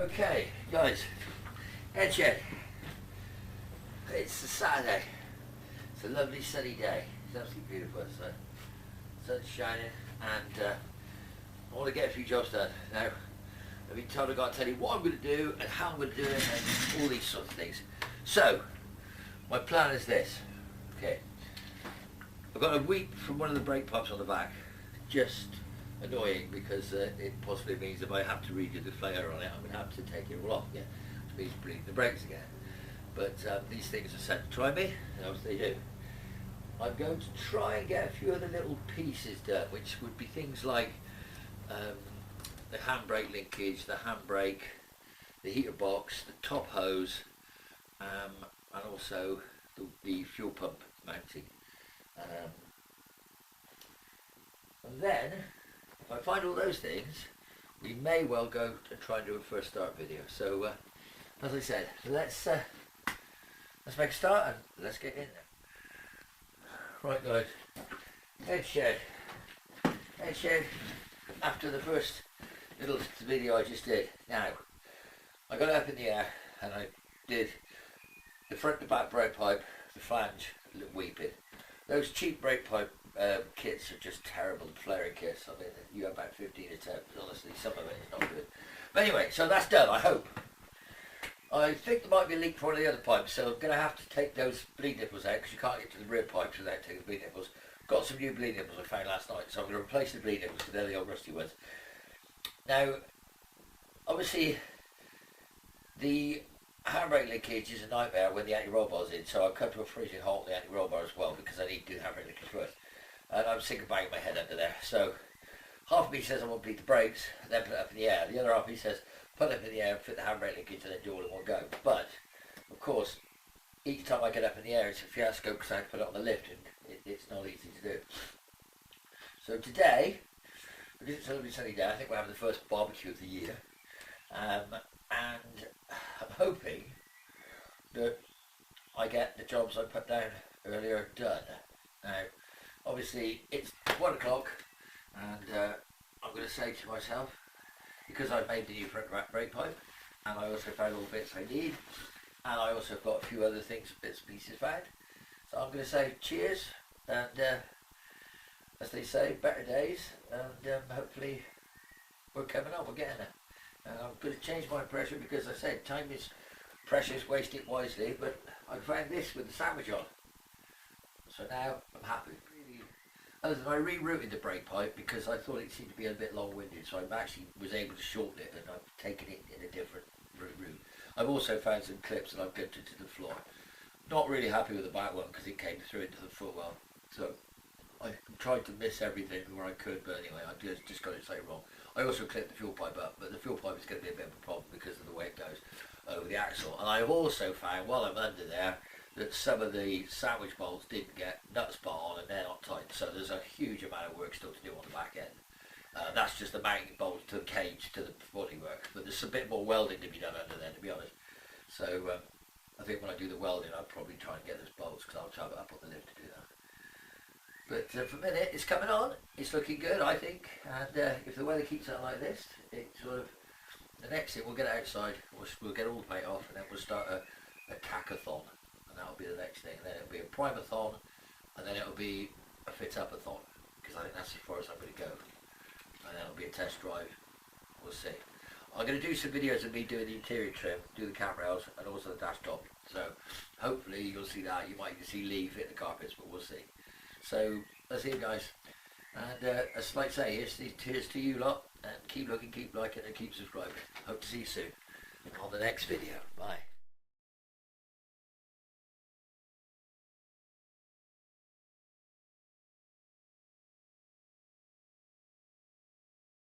Okay, guys, head check. It's a Saturday. It's a lovely sunny day. It's absolutely beautiful. So, sun's shining, and I want to get a few jobs done. Now, I've been told I've got to tell you what I'm going to do and how I'm going to do it and all these sorts of things. So, my plan is this. Okay, I've got a weep from one of the brake pipes on the back. Just annoying because it possibly means if I have to redo the flare on it, I'm going to have to take it all off again, which means bleed the brakes again. But these things are sent to try me, and obviously they do. I'm going to try and get a few other little pieces done, which would be things like the handbrake linkage, the handbrake, the heater box, the top hose, and also the fuel pump mounting. And then, if I find all those things, we may well go and try and do a first start video. So, as I said, let's make a start and let's get in there. Right, guys, head shed. After the first little video I just did. Now, I got it up in the air and I did the front to back brake pipe, the flange, weeping. Those cheap brake pipe kits are just terrible, flaring kits. I mean, you have about 15 attempts, honestly, some of it is not good. But anyway, so that's done, I hope. I think there might be a leak for one of the other pipes, so I'm going to have to take those bleed nipples out, because you can't get to the rear pipes without taking the bleed nipples. Got some new bleed nipples I found last night, so I'm going to replace the bleed nipples, because they're the old rusty ones. Now, obviously, the handbrake linkage is a nightmare when the anti-roll bar's in, so I've come to a freezing halt on the anti-roll bar as well, because I need to do the handbrake linkage first. And I'm sick of banging my head under there. So half of me says I want to bleed the brakes, and then put it up in the air. The other half of me says put it up in the air and fit the handbrake linkage and then do all in one go. But of course, each time I get up in the air, it's a fiasco because I have to put it on the lift, and it's not easy to do. So today, because it's a lovely sunny day, I think we're having the first barbecue of the year, and I'm hoping that I get the jobs I put down earlier done. Now, obviously, it's 1 o'clock, and I'm going to say to myself, because I've made the new front rack brake pipe, and I also found all the bits I need, and I also got a few other things, bits and pieces found. So I'm going to say cheers, and as they say, better days, and hopefully we're coming on, we're getting there. And I'm going to change my pressure because I said time is precious, waste it wisely, but I found this with the sandwich on. So now I'm happy. Other than I rerouted the brake pipe because I thought it seemed to be a bit long-winded, so I actually was able to shorten it, and I've taken it in a different route. I've also found some clips that I've gutted to the floor. Not really happy with the back one because it came through into the footwell. So I tried to miss everything where I could, but anyway, I just got it slightly wrong. I also clipped the fuel pipe up, but the fuel pipe is going to be a bit of a problem because of the way it goes over the axle. And I've also found, while I'm under there, that some of the sandwich bolts didn't get nuts spot on and they're not tight, so there's a huge amount of work still to do on the back end. That's just the mounting bolts to the cage to the bodywork, but there's a bit more welding to be done under there, to be honest. So I think when I do the welding, I'll probably try and get those bolts, because I'll chop it up on the lift to do that. But for a minute, it's coming on, it's looking good, I think, and if the weather keeps on like this, it sort of, the next thing, we'll get outside, we'll get all the paint off, and then we'll start a tachathon. And that'll be the next thing. And then it'll be a primathon, and then it'll be a fit-up-a-thon, because I think that's as far as I'm going to go. And then it'll be a test drive. We'll see. I'm going to do some videos of me doing the interior trim, do the cam rails, and also the dash top. So hopefully you'll see that. You might even see Lee fit the carpets, but we'll see. So that's it, guys. And as I say, here's to you lot, and keep looking, keep liking, and keep subscribing. Hope to see you soon on the next video. Bye.